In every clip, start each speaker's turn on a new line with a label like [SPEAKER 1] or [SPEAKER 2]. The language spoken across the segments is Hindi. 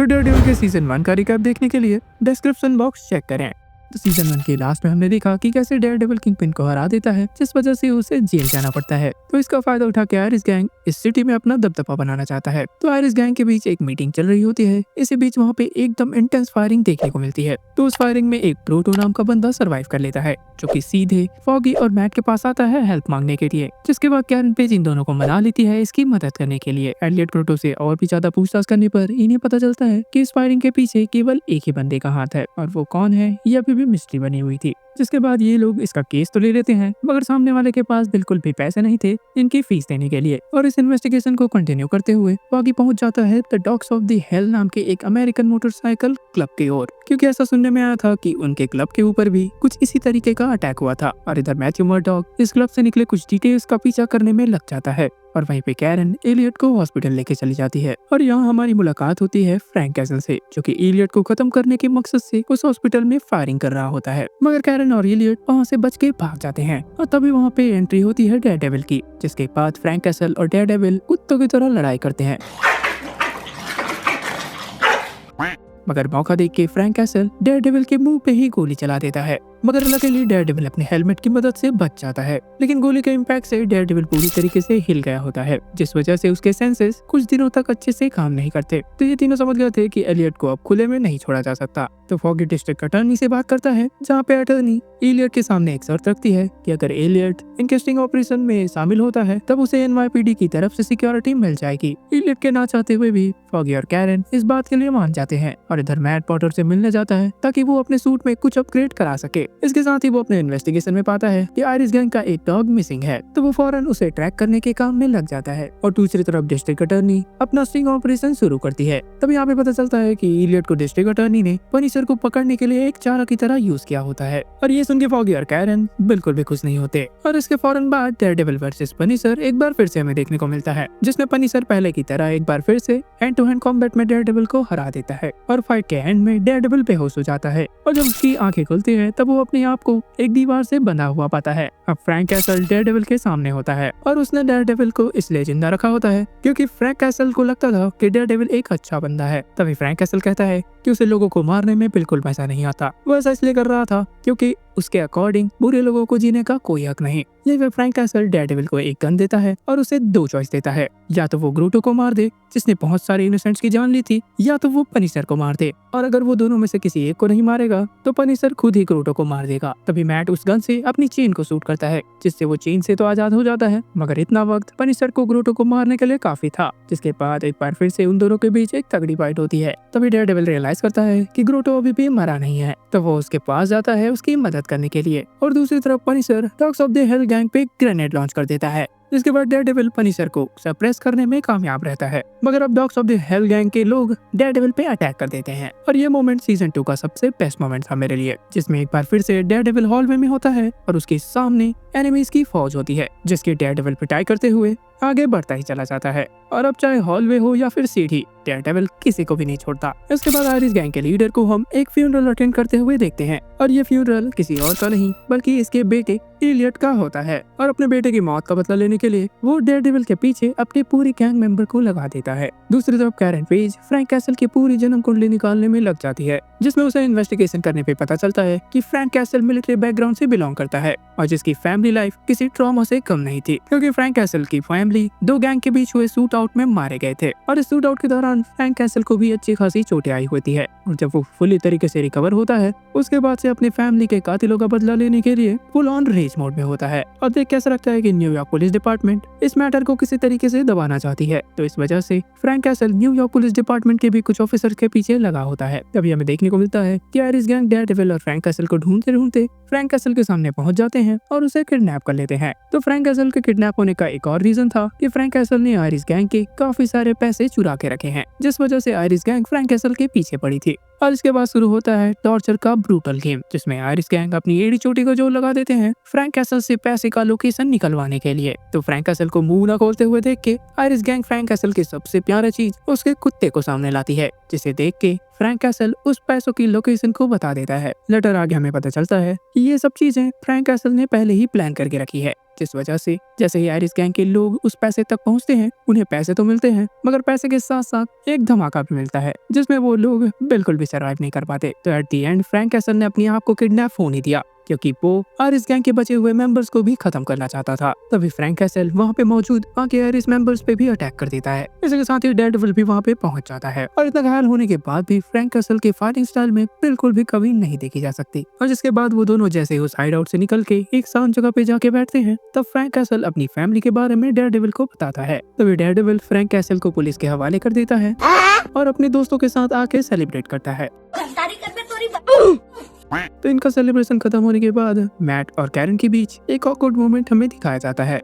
[SPEAKER 1] डेयरडेविल के सीजन 1 का रिकैप देखने के लिए डिस्क्रिप्शन बॉक्स चेक करें। तो सीजन 1 के लास्ट में हमने देखा कि कैसे डेयरडेविल किंगपिन को हरा देता है, जिस वजह से उसे जेल जाना पड़ता है। तो इसका फायदा उठा के आयरिस गैंग इस सिटी में अपना दबदबा बनाना चाहता है। तो आयरिस गैंग के बीच एक मीटिंग चल रही होती है। इसी बीच वहाँ पे एकदम इंटेंस फायरिंग देखने को मिलती है। तो उस फायरिंग में एक प्रोटो नाम का बंदा सर्वाइव कर लेता है, जो कि सीधे फॉगी और मैट के पास आता है हेल्प मांगने के लिए। जिसके बाद कैरन पेज इन दोनों को मना लेती है इसकी मदद करने के लिए। एलियट प्रोटो से और भी ज्यादा पूछताछ करने पर इन्हें पता चलता है कि इस फायरिंग के पीछे केवल एक ही बंदे का हाथ है, और वो कौन है ये अभी भी मिस्ट्री बनी हुई थी। जिसके बाद ये लोग इसका केस तो ले लेते हैं, मगर सामने वाले के पास बिल्कुल भी पैसे नहीं थे इनकी फीस देने के लिए। और इस इन्वेस्टिगेशन को कंटिन्यू करते हुए फॉगी पहुंच जाता है the dogs of the hell नाम के एक अमेरिकन मोटरसाइकिल क्लब की ओर, क्योंकि ऐसा सुनने में आया था कि उनके क्लब के ऊपर भी कुछ इसी तरीके का अटैक हुआ था। और इधर मैथ्यू मर्डॉक इस क्लब से निकले कुछ डिटेल्स का पीछा करने में लग जाता है, और वहीं पे कैरन एलियट को हॉस्पिटल लेके चली जाती है। और यहाँ हमारी मुलाकात होती है फ्रैंक कैसल से, जो कि एलियट को खत्म करने के मकसद से उस हॉस्पिटल में फायरिंग कर रहा होता है। मगर कैरन और एलियट वहाँ से बच के भाग जाते हैं, और तभी वहाँ पे एंट्री होती है डेयरडेविल की, जिसके बाद फ्रैंक कैसल और डेयरडेविल कुत्तों की तरह लड़ाई करते हैं। मगर मौका देख के फ्रैंक कैसल डेयरडेविल के मुंह पे ही गोली चला देता है, मगर लकीली डेयरडेविल अपने हेलमेट की मदद से बच जाता है। लेकिन गोली के इम्पैक्ट से डेयरडेविल पूरी तरीके से हिल गया होता है, जिस वजह से उसके सेंसेस कुछ दिनों तक अच्छे से काम नहीं करते। तो ये तीनों समझ गए थे कि एलियट को अब खुले में नहीं छोड़ा जा सकता। तो फॉगी डिस्ट्रिक्ट अटॉर्नी से बात करता है, जहाँ पे अटॉर्नी एलियट के सामने एक शर्त रखती है कि अगर एलियट इनकेस्टिंग ऑपरेशन में शामिल होता है तब उसे एनवाईपीडी की तरफ से सिक्योरिटी मिल जाएगी। एलियट के ना चाहते हुए भी फॉगी और कैरन इस बात के लिए मान जाते हैं, और इधर मैट पॉटर से मिलने जाता है ताकि वो अपने सूट में कुछ अपग्रेड करा सके। इसके साथ ही वो अपने इन्वेस्टिगेशन में पाता है कि आयरिस गैंग का एक डॉग मिसिंग है, तो वो फौरन उसे ट्रैक करने के काम में लग जाता है। और दूसरी तरफ डिस्ट्रिक्ट अटॉर्नी अपना स्टिंग ऑपरेशन शुरू करती है। तब यहाँ पे पता चलता है कि एलियट को डिस्ट्रिक्ट अटॉर्नी ने पनिशर को पकड़ने के लिए एक चारा की तरह यूज किया होता है। और ये सुन के फॉगी और कैरन बिल्कुल भी खुश नहीं होते। और इसके फौरन बाद डेयरडेविल वर्सेस पनिशर एक बार फिर से हमें देखने को मिलता है, जिसमें पनिशर पहले की तरह एक बार फिर से हैंड टू हैंड कॉम्बैट में डेयरडेविल को हरा देता है। और फाइट के एंड में डेयरडेविल बेहोश हो जाता है, और जब उसकी आंखें खुलती है तब वो अपने आप को एक दीवार से बंधा हुआ पाता है। अब फ्रैंक कैसल डेयरडेविल के सामने होता है, और उसने डेयरडेविल को इसलिए जिंदा रखा होता है क्योंकि फ्रैंक कैसल को लगता था कि डेयरडेविल एक अच्छा बंदा है। तभी फ्रैंक कैसल कहता है कि उसे लोगों को मारने में बिल्कुल मजा नहीं आता। वो ऐसा इसलिए कर रहा था क्योंकि उसके अकॉर्डिंग बुरे लोगों को जीने का कोई हक नहीं। ये फ्रैंक कैसल डेयरडेविल को एक गन देता है और उसे दो चॉइस देता है, या तो वो ग्रोटो को मार दे जिसने बहुत सारे इनोसेंट्स की जान ली थी, या तो वो पनिशर को मार दे। और अगर वो दोनों में से किसी एक को नहीं मारेगा तो पनिशर खुद ही ग्रोटो को मार देगा। तभी मैट उस गन से अपनी चेन को शूट करता है, जिससे वो चेन से तो आजाद हो जाता है, मगर इतना वक्त पनिशर को ग्रोटो को मारने के लिए काफी था। जिसके बाद एक बार फिर से उन दोनों के बीच एक तगड़ी फाइट होती है। तभी डेयरडेविल रियलाइज करता है कि ग्रोटो अभी भी मरा नहीं है, तो वो उसके पास जाता है उसकी मदद करने के लिए। और दूसरी तरफ Punisher dogs of the hell gang पे ग्रेनेड लॉन्च कर देता है, जिसके बाद डेयरडेविल पनिशर को सप्रेस करने में कामयाब रहता है। मगर अब dogs of the hell gang के लोग डेयरडेविल पे अटैक कर देते हैं, और ये मोमेंट सीजन 2 का सबसे बेस्ट मोमेंट था मेरे लिए, जिसमें एक बार फिर से डेयरडेविल हॉलवे में होता है और उसके सामने एनिमीज की फौज होती है, जिसकी डेयरडेविल पिटाई करते हुए आगे बढ़ता ही चला जाता है। और अब चाहे हॉलवे हो या फिर सीढ़ी, डेयरडेविल किसी को भी नहीं छोड़ता। इसके बाद आयरिस गैंग के लीडर को हम एक फ्यूनरल अटेंड करते हुए देखते हैं, और ये फ्यूनरल किसी और का नहीं बल्कि इसके बेटे एलियट का होता है। और अपने बेटे की मौत का बदला लेने के लिए वो डेयरडेविल के पीछे अपने पूरी गैंग मेंबर को लगा देता है। दूसरी तरफ कैरन पेज फ्रैंक कैसल की पूरी जन्म कुंडली निकालने में लग जाती है, जिसमें उसे इन्वेस्टिगेशन करने पे पता चलता है कि फ्रैंक कैसल मिलिट्री बैकग्राउंड से बिलोंग करता है, और जिसकी फैमिली लाइफ किसी ट्रॉमा से कम नहीं थी, क्योंकि फ्रैंक कैसल की फैमिली दो गैंग के बीच हुए शूट आउट में मारे गए थे। और इस शूट आउट के दौरान फ्रैंक कैसल को भी अच्छी खासी चोटें आई होती है, और जब वो फुली तरीके से रिकवर होता है उसके बाद से अपनी फैमिली के कातिलों का बदला लेने के लिए फुल ऑन रेज मोड में होता है। और देख कैसा लगता है कि न्यूयॉर्क पुलिस डिपार्टमेंट इस मैटर को किसी तरीके से दबाना चाहती है, तो इस वजह से Frank castle New York police department के भी कुछ ऑफिसर के पीछे लगा होता है। तभी हमें देखने को मिलता है कि आयरिस गैंग डेयरडेविल और फ्रैंक कैसल को ढूंढते ढूंढते फ्रैंक कैसल के सामने पहुंच जाते हैं और उसे किडनैप कर लेते हैं। तो फ्रैंक कैसल के किडनैप होने का एक और रीजन था कि फ्रैंक कैसल ने आयरिस गैंग के काफी सारे पैसे चुरा के रखे हैं, जिस वजह से आयरिस गैंग फ्रैंक कैसल के पीछे पड़ी थी। और इसके बाद शुरू होता है टॉर्चर का ब्रूटल गेम, जिसमें आयरिस गैंग अपनी एड़ी चोटी को जोर लगा देते हैं फ्रैंक कैसल से पैसे का लोकेशन निकलवाने के लिए। तो फ्रैंक कैसल को मुंह न खोलते हुए देख के आयरिस गैंग फ्रैंक कैसल की सबसे प्यारा चीज उसके कुत्ते को सामने लाती है, जिसे देख के फ्रैंक कैसल उस पैसों की लोकेशन को बता देता है। लेटर आगे हमें पता चलता है कि ये सब चीजें फ्रैंक कैसल ने पहले ही प्लान करके रखी है, जिस वजह से जैसे ही आयरिस गैंग के लोग उस पैसे तक पहुंचते हैं, उन्हें पैसे तो मिलते हैं मगर पैसे के साथ साथ एक धमाका भी मिलता है जिसमें वो लोग बिल्कुल भी सर्वाइव नहीं कर पाते। तो at the and Frank castle ने अपने आप को किडनैप होने दिया क्योंकि वो आयरिस गैंग के बचे हुए मेंबर्स को भी खत्म करना चाहता था। तभी फ्रैंक कैसल वहाँ पे मौजूद बाकी आयरिस मेंबर्स पे भी अटैक कर देता है। इसके साथ ही डेयरडेविल भी वहाँ पे पहुँच जाता है और इतना घायल होने के बाद भी फ्रैंक कैसल के फाइटिंग स्टाइल में बिल्कुल भी कमी नहीं देखी जा सकती। और जिसके बाद वो दोनों जैसे ही उस हाइड आउट से निकल के एक शांत जगह पे जाके बैठते हैं, तब फ्रैंक कैसल अपनी फैमिली के बारे में डेयरडेविल को बताता है। तभी डेयरडेविल फ्रैंक कैसल को पुलिस के हवाले कर देता है और अपने दोस्तों के साथ आके सेलिब्रेट करता है। तो इनका सेलिब्रेशन खत्म होने के बाद मैट और कैरन के बीच एक ऑकवर्ड मोमेंट हमें दिखाया जाता है,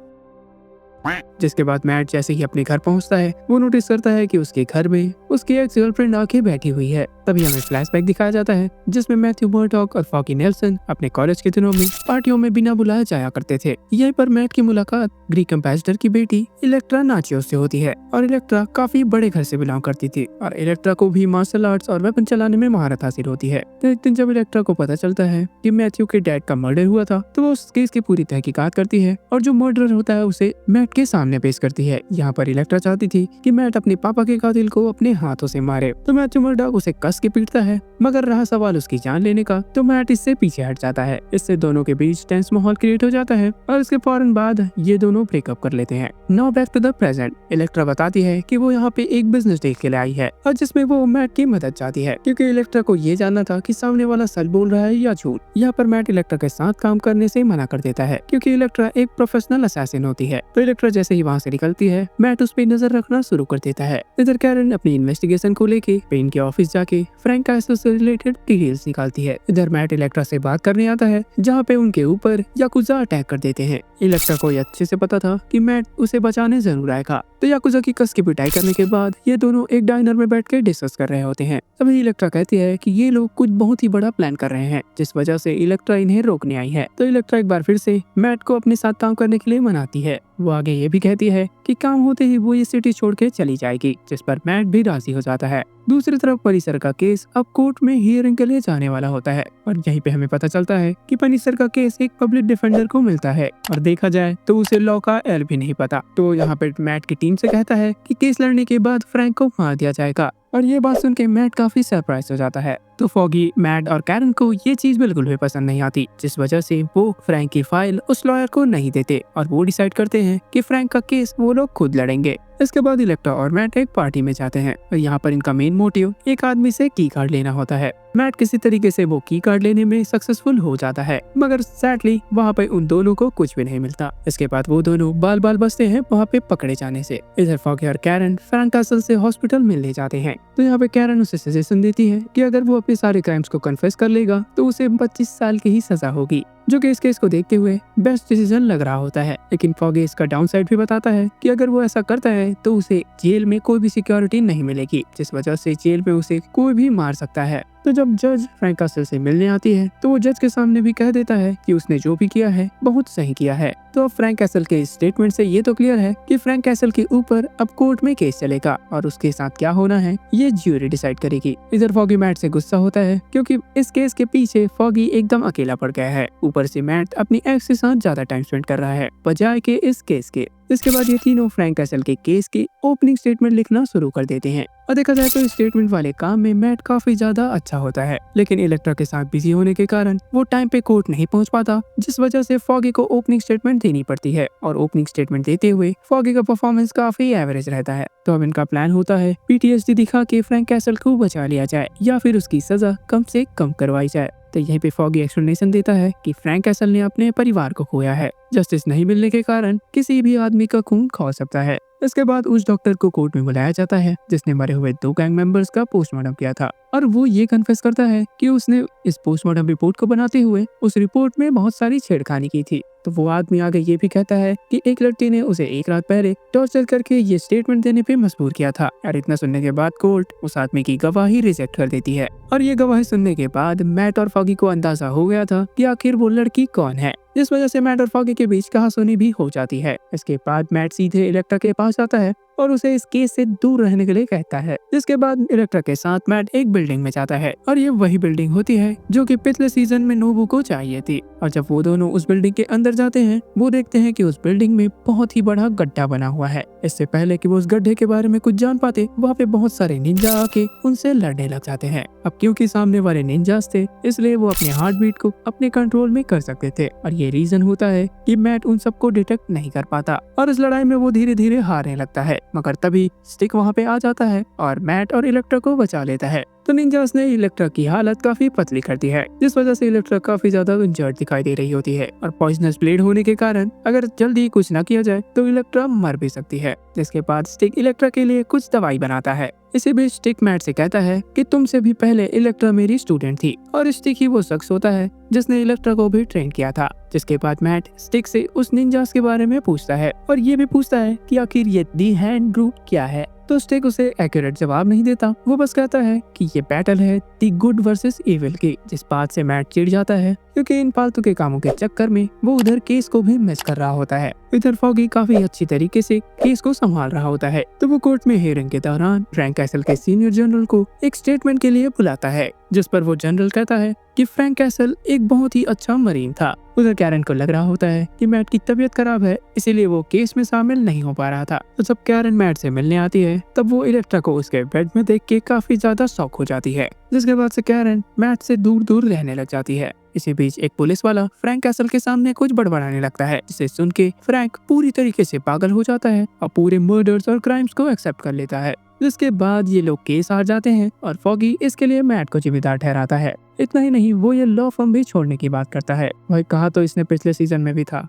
[SPEAKER 1] जिसके बाद मैट जैसे ही अपने घर पहुंचता है, वो नोटिस करता है कि उसके घर में उसकी एक्स गर्लफ्रेंड आके बैठी हुई है। तभी हमें फ्लैशबैक दिखाया जाता है जिसमें मैथ्यू मर्डॉक और फॉगी नेल्सन अपने कॉलेज के दिनों में पार्टियों में बिना बुलाए जाया करते थे। यहीं पर मैट की मुलाकात ग्रीक एम्बेसडर की बेटी इलेक्ट्रा नाचियोस से होती है और इलेक्ट्रा काफी बड़े घर से बिलोंग करती थी और इलेक्ट्रा को भी मार्शल आर्ट्स और वेपन चलाने में महारत हासिल होती है। तो एक दिन जब इलेक्ट्रा को पता चलता है कि मैथ्यू के डैड का मर्डर हुआ था, तो वो उस केस की पूरी तहकीकात करती है और जो मर्डर होता है उसे मैट के सामने पेश करती है। यहाँ पर इलेक्ट्रा चाहती थी कि मैट अपने पापा के कातिल को अपने हाथों से मारे, तो मैथ्यू मर्डॉक उसे कस के पीटता है, मगर रहा सवाल उसकी जान लेने का तो मैट इससे पीछे हट जाता है। इससे दोनों के बीच टेंस माहौल क्रिएट हो जाता है और इसके फौरन बाद ये दोनों ब्रेकअप कर लेते हैं। Now back to the present. Electra बताती है कि वो यहाँ पे एक बिजनेस डील के लिए आई है और जिसमें वो मैट की मदद चाहती है, क्योंकि इलेक्ट्रा को ये जानना था कि सामने वाला सच बोल रहा है या झूठ। यहाँ पर मैट इलेक्ट्रा के साथ काम करने से मना कर देता है क्योंकि इलेक्ट्रा एक प्रोफेशनल असैसिन होती है। तो इलेक्ट्रा जैसे ही वहाँ से निकलती है, मैट उस पे नजर रखना शुरू कर देता है। इधर कैरन अपनी इन्वेस्टिगेशन को लेके पेन के ऑफिस जाके फ्रैंक कैसल से रिलेटेड डिटेल्स निकालती है। इधर मैट इलेक्ट्रा से बात करने आता है जहाँ पे उनके ऊपर याकुजा अटैक कर देते हैं। इलेक्ट्रा को अच्छे से पता था कि मैट उसे बचाने जरूर आएगा, तो याकुजा की कस की पिटाई करने के बाद ये दोनों एक डाइनर में बैठ के डिस्कस कर रहे होते हैं। तभी इलेक्ट्रा कहती है कि ये लोग कुछ बहुत ही बड़ा प्लान कर रहे हैं, जिस वजह से इलेक्ट्रा इन्हें रोकने आई है। तो इलेक्ट्रा एक बार फिर से मैट को अपने साथ काम करने के लिए मनाती है। वो आगे ये भी कहती है कि काम होते ही वो ये सिटी छोड़ के चली जाएगी, जिस पर मैट भी राजी हो जाता है। दूसरी तरफ पनीसर का केस अब कोर्ट में हियरिंग के लिए जाने वाला होता है और यहीं पे हमें पता चलता है कि पनीसर का केस एक पब्लिक डिफेंडर को मिलता है और देखा जाए तो उसे लॉ का एल भी नहीं पता। तो यहाँ पे मैट की टीम से कहता है कि केस लड़ने के बाद फ्रैंक को मार दिया जाएगा और ये बात सुन के मैट काफी सरप्राइज हो जाता है। तो फॉगी, मैट और कैरन को ये चीज बिल्कुल भी पसंद नहीं आती, जिस वजह से वो फ्रैंक की फाइल उस लॉयर को नहीं देते और वो डिसाइड करते हैं कि फ्रैंक का केस वो लोग खुद लड़ेंगे। इसके बाद इलेक्ट्रा और मैट एक पार्टी में जाते हैं और यहाँ पर इनका मेन मोटिव एक आदमी से की कार्ड लेना होता है। मैट किसी तरीके से वो की कार्ड लेने में सक्सेसफुल हो जाता है, मगर सैडली वहाँ पे उन दोनों को कुछ भी नहीं मिलता। इसके बाद वो दोनों बाल बाल बचते हैं वहाँ पे पकड़े जाने से। इधर फॉगी और कैरन फ्रैंक कैसल से हॉस्पिटल में ले जाते हैं। तो यहाँ पे कैरन उसे सजेशन देती है कि अगर वो अपने सारे क्राइम्स को कन्फेस कर लेगा तो उसे 25 साल की ही सजा होगी, जो कि इस केस को देखते हुए बेस्ट डिसीजन लग रहा होता है। लेकिन फॉगी इसका डाउन साइड भी बताता है कि अगर वो ऐसा करता है तो उसे जेल में कोई भी सिक्योरिटी नहीं मिलेगी, जिस वजह से जेल में उसे कोई भी मार सकता है। तो जब जज फ्रैंक कैसल से मिलने आती है तो वो जज के सामने भी कह देता है कि उसने जो भी किया है बहुत सही किया है। तो अब फ्रैंक कैसल के स्टेटमेंट से ये तो क्लियर है कि फ्रैंक कैसल के ऊपर अब कोर्ट में केस चलेगा और उसके साथ क्या होना है ये ज्यूरी डिसाइड करेगी। इधर फॉगी मैट से गुस्सा होता है क्योंकि इस केस के पीछे फॉगी एकदम अकेला पड़ गया है। ऊपर से मैट अपनी एक्स के साथ ज्यादा टाइम स्पेंड कर रहा है बजाय के इस केस के। इसके बाद ये तीनों फ्रैंक कैसल के केस की ओपनिंग स्टेटमेंट लिखना शुरू कर देते हैं और देखा जाए तो इस स्टेटमेंट वाले काम में मैट काफी ज्यादा अच्छा होता है, लेकिन इलेक्ट्रा के साथ बिजी होने के कारण वो टाइम पे कोर्ट नहीं पहुंच पाता, जिस वजह से फॉगी को ओपनिंग स्टेटमेंट देनी पड़ती है और ओपनिंग स्टेटमेंट देते हुए फॉगी का परफॉर्मेंस काफी एवरेज रहता है। तो अब इनका प्लान होता है पीटीएसडी दिखा के फ्रैंक कैसल को बचा लिया जाए या फिर उसकी सजा कम से कम करवाई जाए। तो यहीं पे फॉगी एक्सप्लेनेशन देता है कि फ्रैंक कैसल ने अपने परिवार को खोया है, जस्टिस नहीं मिलने के कारण किसी भी आदमी का खून खौल सकता है। इसके बाद उस डॉक्टर को कोर्ट में बुलाया जाता है जिसने मरे हुए 2 गैंग मेंबर्स का पोस्टमार्टम किया था और वो ये कन्फेस करता है कि उसने इस पोस्टमार्टम रिपोर्ट को बनाते हुए उस रिपोर्ट में बहुत सारी छेड़खानी की थी। तो वो आदमी आगे ये भी कहता है कि एक लड़की ने उसे एक रात पहले टॉर्चर करके ये स्टेटमेंट देने पे मजबूर किया था और इतना सुनने के बाद कोर्ट उस आदमी की गवाही रिजेक्ट कर देती है। और ये गवाही सुनने के बाद मैट और फॉगी को अंदाजा हो गया था कि आखिर वो लड़की कौन है, जिस वजह से मैट और फॉगी के बीच कहासुनी भी हो जाती है। इसके बाद मैट सीधे इलेक्ट्रा के पास आता है और उसे इस केस से दूर रहने के लिए कहता है। जिसके बाद इलेक्ट्रा के साथ मैट एक बिल्डिंग में जाता है और ये वही बिल्डिंग होती है जो कि पिछले सीजन में नोबू को चाहिए थी। और जब वो दोनों उस बिल्डिंग के अंदर जाते हैं वो देखते हैं कि उस बिल्डिंग में बहुत ही बड़ा गड्ढा बना हुआ है। इससे पहले कि वो उस गड्ढे के बारे में कुछ जान पाते वहाँ पे बहुत सारे निंजा आके उनसे लड़ने लग जाते हैं। अब क्योंकि सामने वाले निंजास थे इसलिए वो अपने हार्ट बीट को अपने कंट्रोल में कर सकते थे और ये रीजन होता है कि मैट उन सबको डिटेक्ट नहीं कर पाता और इस लड़ाई में वो धीरे धीरे हारने लगता है। मगर तभी स्टिक वहाँ पे आ जाता है और मैट और इलेक्ट्रा को बचा लेता है। तो निंजास ने इलेक्ट्रा की हालत काफी पतली कर दी है जिस वजह से इलेक्ट्रा काफी ज्यादा इंजर्ड दिखाई दे रही होती है और पॉइजनस ब्लेड होने के कारण अगर जल्दी कुछ न किया जाए तो इलेक्ट्रा मर भी सकती है। जिसके बाद स्टिक इलेक्ट्रा के लिए कुछ दवाई बनाता है। इसी बीच स्टिक मैट से कहता है कि तुमसे भी पहले इलेक्ट्रा मेरी स्टूडेंट थी और स्टिक ही वो शख्स होता है जिसने इलेक्ट्रा को भी ट्रेन किया था। जिसके बाद मैट स्टिक से उस निंजास के बारे में पूछता है और ये भी पूछता है कि आखिर ये दी हैंड ग्रुप क्या है। तो स्टिक उसे एक्यूरेट जवाब नहीं देता, वो बस कहता है कि ये बैटल है दी गुड वर्सेस इविल की। जिस बात से मैट चिढ़ जाता है क्योंकि इन फालतू के कामों के चक्कर में वो उधर केस को भी मिस कर रहा होता है। इधर फॉगी काफी अच्छी तरीके से केस को संभाल रहा होता है। तो वो कोर्ट में हियरिंग के दौरान फ्रैंक कैसल के सीनियर जनरल को एक स्टेटमेंट के लिए बुलाता है जिस पर वो जनरल कहता है कि फ्रैंक कैसल एक बहुत ही अच्छा मरीन था। उधर कैरन को लग रहा होता है कि मैट की तबीयत खराब है इसीलिए वो केस में शामिल नहीं हो पा रहा था। तो जब कैरन मैट से मिलने आती है तब वो इलेक्ट्रा को उसके बेड में देख के काफी ज्यादा शॉक हो जाती है। जिसके बाद से कैरन मैट से दूर दूर रहने लग जाती है। इसी बीच एक पुलिस वाला फ्रैंक कैसल के सामने कुछ बड़बड़ाने लगता है जिसे सुन के फ्रैंक पूरी तरीके से पागल हो जाता है और पूरे मर्डर्स और क्राइम्स को एक्सेप्ट कर लेता है। जिसके बाद ये लोग केस हार जाते हैं और फॉगी इसके लिए मैट को जिम्मेदार ठहराता है। इतना ही नहीं वो ये लॉ फर्म भी छोड़ने की बात करता है। वही कहा तो इसने पिछले सीजन में भी था।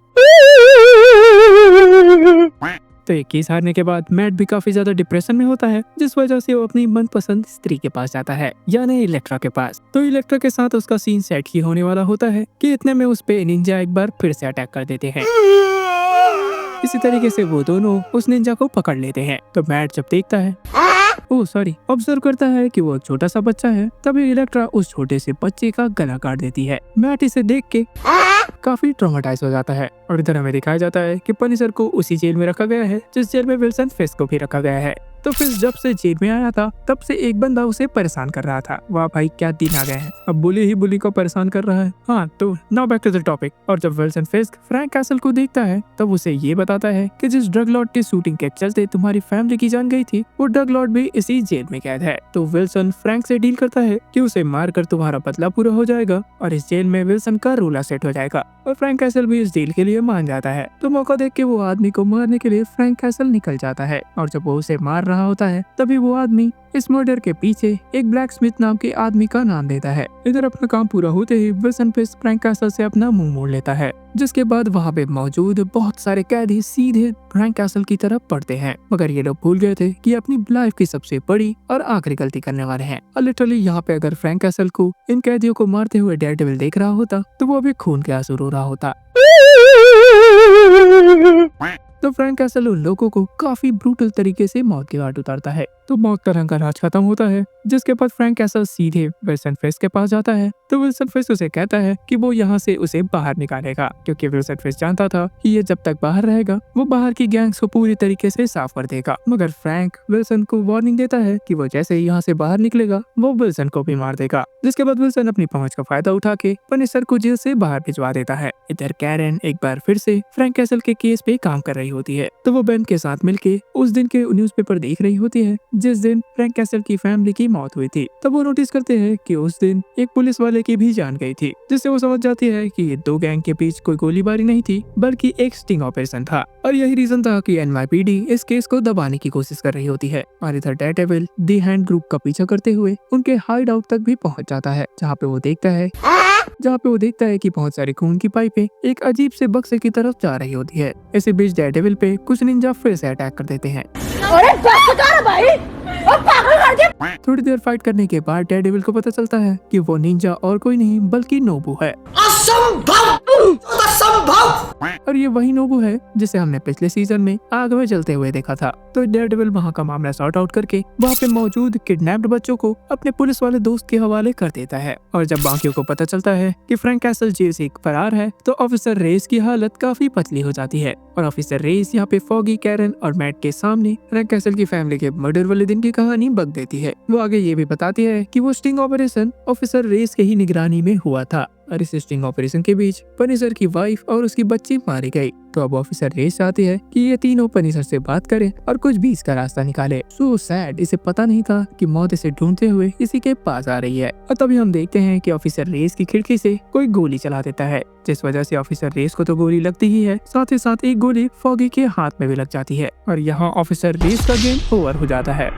[SPEAKER 1] तो ये केस हारने के बाद मैट भी काफी ज्यादा डिप्रेशन में होता है जिस वजह से वो अपनी मनपसंद स्त्री के पास जाता है यानी इलेक्ट्रा के पास। तो इलेक्ट्रा के साथ उसका सीन सेट ही होने वाला होता है कि इतने में उस पे निंजा एक बार फिर से अटैक कर देते हैं। इसी तरीके से वो दोनों उस निंजा को पकड़ लेते हैं। तो मैट जब देखता है ऑब्जर्व करता है कि वो छोटा सा बच्चा है तभी इलेक्ट्रा उस छोटे से बच्चे का गला काट देती है। मैट इसे देख के काफी ट्रॉमेटाइज हो जाता है और इधर हमें दिखाया जाता है कि पनिशर को उसी जेल में रखा गया है जिस जेल में विल्सन फिस्क को भी रखा गया है। तो फिर जब से जेल में आया था तब से एक बंदा उसे परेशान कर रहा था। वाह भाई क्या दिन आ गए हैं, अब बुली ही बुली को परेशान कर रहा है। हाँ तो now back to the topic. और जब विल्सन फिस्क फ्रैंक कैसल को देखता है तब उसे ये बताता है कि जिस ड्रग लॉर्ड की शूटिंग के चलते तुम्हारी फैमिली की जान गई थी वो ड्रग लॉर्ड भी इसी जेल में कैद है। तो विल्सन फ्रैंक से डील करता है कि उसे मारकर तुम्हारा बदला पूरा हो जाएगा और इस जेल में विल्सन का रूलर सेट हो जाएगा और फ्रैंक कैसल भी इस डील के लिए मान जाता है। तो मौका देख के वो आदमी को मारने के लिए फ्रैंक कैसल निकल जाता है और जब वो उसे मार रहा होता है तभी वो आदमी इस मर्डर के पीछे एक ब्लैक स्मिथ नाम के आदमी का नाम देता है। इधर अपना काम पूरा होते ही विल्सन फिस्क फ्रैंक कैसल से अपना मुंह मोड़ लेता है जिसके बाद वहाँ पे मौजूद बहुत सारे कैदी सीधे फ्रैंक कैसल की तरफ पड़ते हैं। मगर ये लोग भूल गए थे कि अपनी लाइफ की सबसे बड़ी और आखिरी गलती करने वाले हैं और लिटरली यहाँ पे अगर फ्रैंक कैसल को इन कैदियों को मारते हुए डेयरडेविल देख रहा होता तो वो अभी खून के आंसू रो रहा होता। तो फ्रैंक कैसल उन लोगों को काफी ब्रूटल तरीके से मौत के घाट उतारता है। तो मौत का रंग का राज खत्म होता है जिसके बाद फ्रैंक कैसल सीधे विल्सन फिस्क के पास जाता है। तो विल्सन फिस्क उसे कहता है कि वो यहाँ से उसे बाहर निकालेगा क्योंकि विल्सन फिस्क जानता था कि ये जब तक बाहर रहेगा वो बाहर की गैंग्स को पूरी तरीके से साफ कर देगा। मगर फ्रैंक विल्सन को वार्निंग देता है कि वो जैसे ही यहाँ से बाहर निकलेगा वो विल्सन को भी मार देगा। जिसके बाद विल्सन अपनी पहुंच का फायदा उठा के पनिशर को जेल से बाहर भिजवा देता है। इधर कैरन एक बार फिर से फ्रैंक कैसल के केस पे काम कर रही होती है। तो वो बेन के साथ मिलके उस दिन के न्यूज़पेपर देख रही होती है जिस दिन फ्रैंक कैसल की फैमिली की मौत हुई थी। तब वो नोटिस करते हैं कि उस दिन एक पुलिस वाले की भी जान गई थी जिससे वो समझ जाती है कि ये दो गैंग के बीच कोई गोलीबारी नहीं थी बल्कि एक स्टिंग ऑपरेशन था और यही रीजन था कि एनवाईपीडी इस केस को दबाने की कोशिश कर रही होती है। और इधर डेयरडेविल दी हैंड ग्रुप का पीछा करते हुए उनके हाइड आउट तक भी पहुंच जाता है जहाँ पे वो देखता है कि बहुत सारी खून की पाइपें एक अजीब से बक्से की तरफ जा रही होती है। इसी बीच डेयरडेविल पे कुछ निंजा फिर से अटैक कर देते हैं।
[SPEAKER 2] अरे बस कर भाई, अब पागल कर दिया।
[SPEAKER 1] थोड़ी देर फाइट करने के बाद डेयरडेविल को पता चलता है कि वो निंजा और कोई नहीं बल्कि नोबू है।
[SPEAKER 2] असंभव! असंभव।
[SPEAKER 1] और ये वही नोबू है जिसे हमने पिछले सीजन में आग में जलते हुए देखा था। तो डेयरडेविल वहाँ का मामला सॉर्ट आउट करके वहाँ पे मौजूद किडनैप्ड बच्चों को अपने पुलिस वाले दोस्त के हवाले कर देता है। और जब बाकियों को पता चलता है कि फ्रैंक कैसल जेल से फरार है तो ऑफिसर रेस की हालत काफी पतली हो जाती है। और ऑफिसर रेस यहाँ पे फॉगी, कैरन और मैट के सामने फ्रैंक कैसल की फैमिली के मर्डर वाले दिन की कहानी बक देती है। वो आगे ये भी बताती है कि वो स्टिंग ऑपरेशन ऑफिसर रेस के ही निगरानी में हुआ था और इस स्टिंग ऑपरेशन के बीच पनिशर की वाइफ और उसकी बच्ची मारी गई। तो अब ऑफिसर रेस चाहती है कि ये तीनों पनिशर से बात करें और कुछ बीच का रास्ता निकाले। सो सैड, इसे पता नहीं था कि मौत इसे ढूंढते हुए इसी के पास आ रही है। और तभी हम देखते हैं कि ऑफिसर रेस की खिड़की से कोई गोली चला देता है, जिस वजह से ऑफिसर रेस को तो गोली लगती ही है, साथ ही साथ एक गोली फॉगी के हाथ में भी लग जाती है और यहाँ ऑफिसर रेस का गेम ओवर हो जाता है।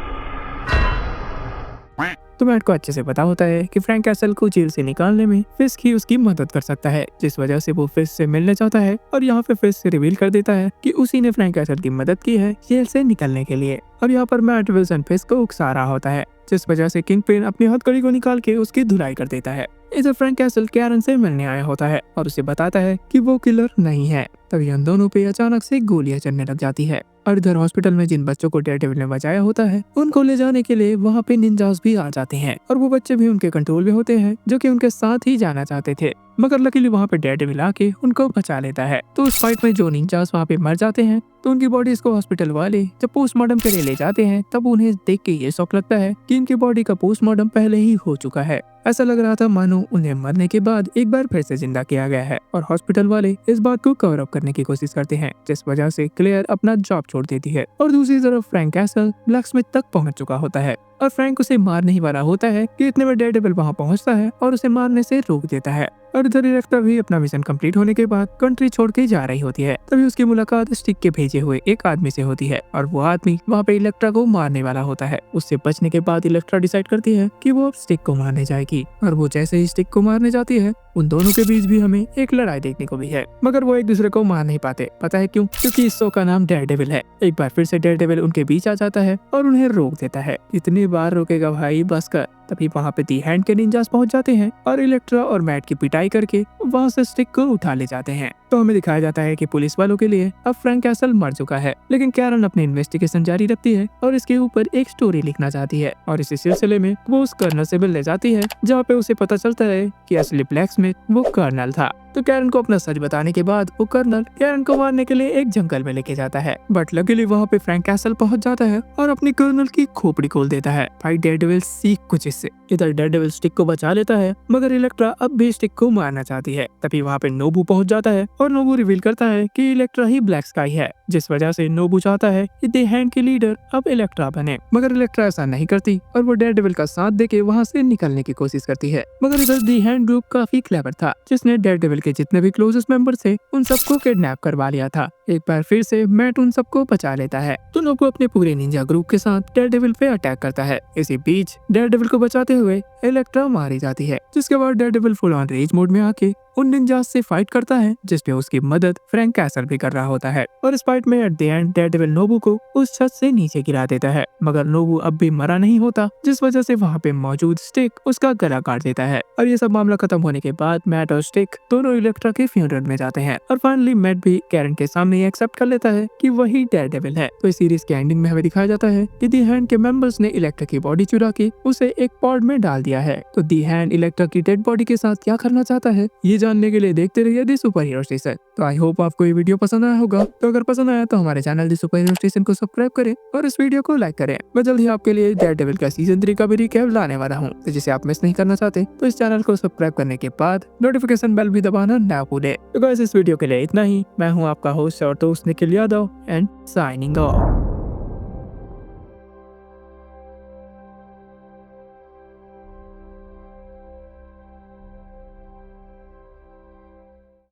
[SPEAKER 1] तो मैट को अच्छे से पता होता है कि फ्रैंक कैसल को जेल से निकालने में फिस्क ही उसकी मदद कर सकता है, जिस वजह से वो फिस्क से मिलने चाहता है और यहाँ पे फिस्क से रिवील कर देता है कि उसी ने फ्रैंक कैसल की मदद की है जेल से निकलने के लिए। अब यहाँ पर मैट विल्सन फिस्क को उकसा रहा होता है, जिस वजह से किंगपिन अपनी हथकड़ी को निकाल के उसकी धुलाई कर देता है। इधर फ्रैंक कैसल कैरन से मिलने आया होता है और उसे बताता है कि वो किलर नहीं है। तभी उन दोनों पे अचानक से गोलियां चलने लग जाती है और इधर हॉस्पिटल में जिन बच्चों को डेयरडेविल ने बचाया होता है उनको ले जाने के लिए वहाँ पे निंजास भी आ जाते हैं और वो बच्चे भी उनके कंट्रोल में होते हैं जो कि उनके साथ ही जाना चाहते थे, मगर लकीली वहाँ पे डेयरडेविल आके उनको बचा लेता है। तो उस फाइट में जो निंजास वहाँ पे मर जाते हैं तो उनकी बॉडीज को हॉस्पिटल वाले जब पोस्टमार्टम के लिए ले जाते हैं तब उन्हें देख के ये शौक लगता है कि इनकी बॉडी का पोस्टमार्टम पहले ही हो चुका है। ऐसा लग रहा था मानो उन्हें मरने के बाद एक बार फिर से जिंदा किया गया है और हॉस्पिटल वाले इस बात को कवर अप करने की कोशिश करते हैं, जिस वजह से क्लेयर अपना जॉब छोड़ देती है। और दूसरी तरफ फ्रैंक कैसल ब्लैकस्मिथ तक पहुंच चुका होता है और फ्रैंक उसे मार नहीं वाला होता है कि इतने में डेयरडेविल वहां पहुंचता है और उसे मारने से रोक देता है। और इधर इलेक्ट्रा भी अपना मिशन कंप्लीट होने के बाद कंट्री छोड़ के जा रही होती है। तभी उसकी मुलाकात स्टिक के भेजे हुए एक आदमी से होती है और वो आदमी वहाँ पे इलेक्ट्रा को मारने वाला होता है। उससे बचने के बाद इलेक्ट्रा डिसाइड करती है कि वो अब स्टिक को मारने जाएगी और वो जैसे ही स्टिक को मारने जाती है उन दोनों के बीच भी हमें एक लड़ाई देखने को भी है, मगर वो एक दूसरे को मार नहीं पाते। पता है क्यों? क्योंकि इस शो का नाम डेयरडेविल है। एक बार फिर से डेयरडेविल उनके बीच आ जाता है और उन्हें रोक देता है। इतनी बार रोकेगा भाई, बस कर। तभी वहाँ पे दी हैंड के निंजास पहुंच जाते हैं और इलेक्ट्रा और मैट की पिटाई करके वहाँ से स्टिक को उठा ले जाते हैं। तो हमें दिखाया जाता है कि पुलिस वालों के लिए अब फ्रैंक कैसल मर चुका है, लेकिन कैरन अपनी इन्वेस्टिगेशन जारी रखती है और इसके ऊपर एक स्टोरी लिखना चाहती है और इसी सिलसिले में वो उस कर्नल से मिलने जाती है जहाँ पे उसे पता चलता है कि असली ब्लैकस्मिथ वो कर्नल था। तो कैरन को अपना सच बताने के बाद वो कर्नल कैरन को मारने के लिए एक जंगल में लेके जाता है, बट लकीली वहाँ पे फ्रैंक कैसल पहुंच जाता है और अपनी कर्नल की खोपड़ी खोल देता है। भाई डेयरडेविल सीख कुछ इससे। इधर डेयरडेविल स्टिक को बचा लेता है, मगर इलेक्ट्रा अब भी स्टिक को मारना चाहती है। तभी वहाँ पे नोबू पहुंच जाता है और नोबू रिवील करता है कि इलेक्ट्रा ही ब्लैक स्काई है, जिस वजह से नोबू चाहता है कि दी हैंड की लीडर अब इलेक्ट्रा बने, मगर इलेक्ट्रा ऐसा नहीं करती और वो डेयरडेविल का साथ देके वहाँ से निकलने की कोशिश करती है। मगर इधर दी हैंड ग्रुप काफी क्लेवर था, जिसने डेयरडेविल के जितने भी क्लोजेस्ट मेंबर थे उन सबको किडनैप करवा लिया था। एक बार फिर से मैट उन सबको बचा लेता है तो नोबू अपने पूरे निंजा ग्रुप के साथ डेयरडेविल पे अटैक करता है। इसी बीच डेयरडेविल को बचाते हुए इलेक्ट्रा मारी जाती है, जिसके बाद Daredevil full on raise mode में आके उन निंजास से फाइट करता है, जिसपे उसकी मदद फ्रैंक कैसल भी कर रहा होता है। और इस फाइट में एट द एंड डेयरडेविल नोबू को उस छत से नीचे गिरा देता है, मगर नोबू अब भी मरा नहीं होता, जिस वजह से वहाँ पे मौजूद स्टिक उसका गला काट देता है। और ये सब मामला खत्म होने के बाद मैट और स्टिक दोनों इलेक्ट्रा के फ्यूनरल में जाते हैं और फाइनली मैट भी कैरन के सामने एक्सेप्ट कर लेता है कि वही डेयरडेविल है। तो इस सीरीज के एंडिंग में हमें दिखाया जाता है कि दी हैंड के मेंबर्स ने इलेक्ट्रा की बॉडी चुरा के उसे एक पॉड में डाल दिया है। तो दी हैंड इलेक्ट्रा की डेड बॉडी के साथ क्या करना चाहता है ये जानने के लिए देखते रहिए दी सुपर हीरो स्टेशन। तो आई होप आपको ये वीडियो पसंद आया होगा। तो अगर पसंद आया तो हमारे चैनल दी सुपर हीरो स्टेशन को सब्सक्राइब करें और इस वीडियो को लाइक करें। मैं जल्द ही आपके लिए डेयरडेविल का सीजन 3 का भी रिकैप लाने वाला हूँ, तो जिसे आप मिस नहीं करना चाहते तो इस चैनल को सब्सक्राइब करने के बाद नोटिफिकेशन बेल भी दबाना ना भूले। तो गाइस इस वीडियो के लिए इतना ही। मैं हूँ आपका होस्ट और दोस्त Nikhil Yadav and signing off.